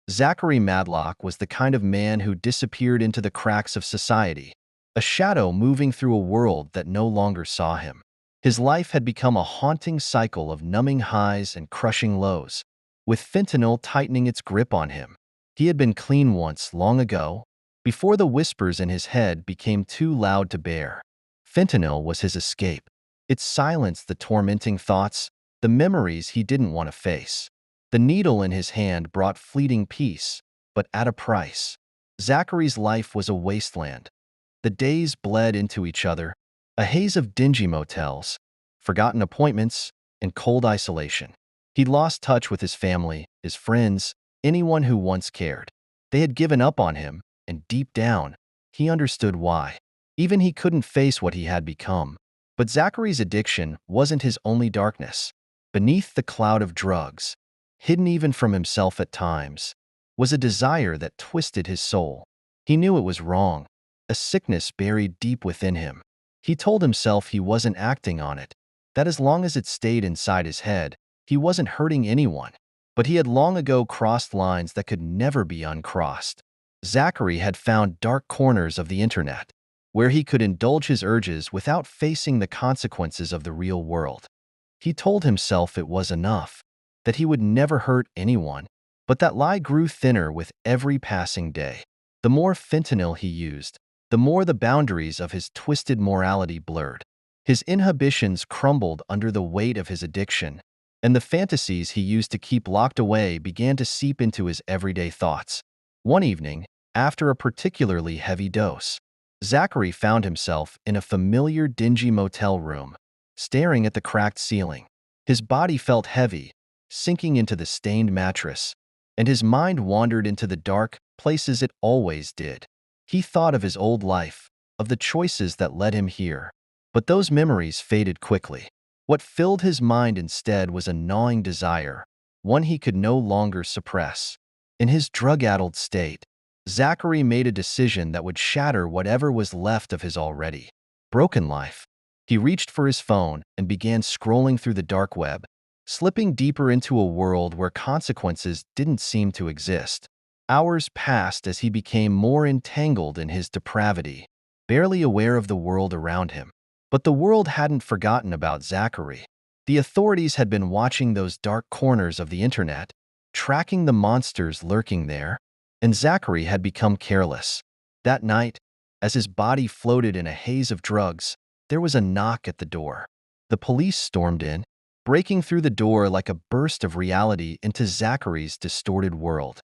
Zachary Madlock was the kind of man who disappeared into the cracks of society, a shadow moving through a world that no longer saw him. His life had become a haunting cycle of numbing highs and crushing lows, with fentanyl tightening its grip on him. He had been clean once, long ago, before the whispers in his head became too loud to bear. Fentanyl was his escape. It silenced the tormenting thoughts, the memories he didn't want to face. The needle in his hand brought fleeting peace, but at a price. Zachary's life was a wasteland. The days bled into each other, a haze of dingy motels, forgotten appointments, and cold isolation. He'd lost touch with his family, his friends, anyone who once cared. They had given up on him, and deep down, he understood why. Even he couldn't face what he had become. But Zachary's addiction wasn't his only darkness. Beneath the cloud of drugs, hidden even from himself at times, was a desire that twisted his soul. He knew it was wrong, a sickness buried deep within him. He told himself he wasn't acting on it, that as long as it stayed inside his head, he wasn't hurting anyone. But he had long ago crossed lines that could never be uncrossed. Zachary had found dark corners of the internet, where he could indulge his urges without facing the consequences of the real world. He told himself it was enough, that he would never hurt anyone, but that lie grew thinner with every passing day. The more fentanyl he used, the more the boundaries of his twisted morality blurred. His inhibitions crumbled under the weight of his addiction, and the fantasies he used to keep locked away began to seep into his everyday thoughts. One evening, after a particularly heavy dose, Zachary found himself in a familiar dingy motel room, staring at the cracked ceiling. His body felt heavy, sinking into the stained mattress, and his mind wandered into the dark places it always did. He thought of his old life, of the choices that led him here, but those memories faded quickly. What filled his mind instead was a gnawing desire, one he could no longer suppress. In his drug-addled state, Zachary made a decision that would shatter whatever was left of his already broken life. He reached for his phone and began scrolling through the dark web, slipping deeper into a world where consequences didn't seem to exist. Hours passed as he became more entangled in his depravity, barely aware of the world around him. But the world hadn't forgotten about Zachary. The authorities had been watching those dark corners of the internet, tracking the monsters lurking there, and Zachary had become careless. That night, as his body floated in a haze of drugs, there was a knock at the door. The police stormed in, breaking through the door like a burst of reality into Zachary's distorted world.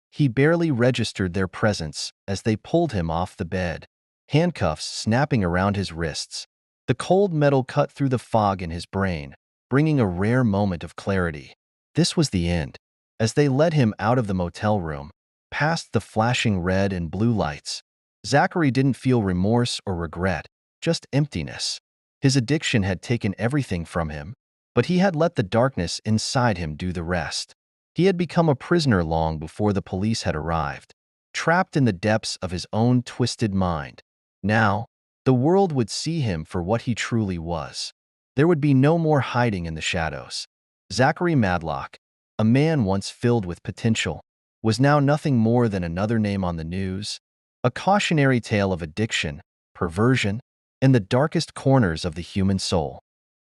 He barely registered their presence as they pulled him off the bed, handcuffs snapping around his wrists. The cold metal cut through the fog in his brain, bringing a rare moment of clarity. This was the end. As they led him out of the motel room, past the flashing red and blue lights, Zachary didn't feel remorse or regret, just emptiness. His addiction had taken everything from him, but he had let the darkness inside him do the rest. He had become a prisoner long before the police had arrived, trapped in the depths of his own twisted mind. Now, the world would see him for what he truly was. There would be no more hiding in the shadows. Zachary Madlock, a man once filled with potential, was now nothing more than another name on the news, a cautionary tale of addiction, perversion, and the darkest corners of the human soul.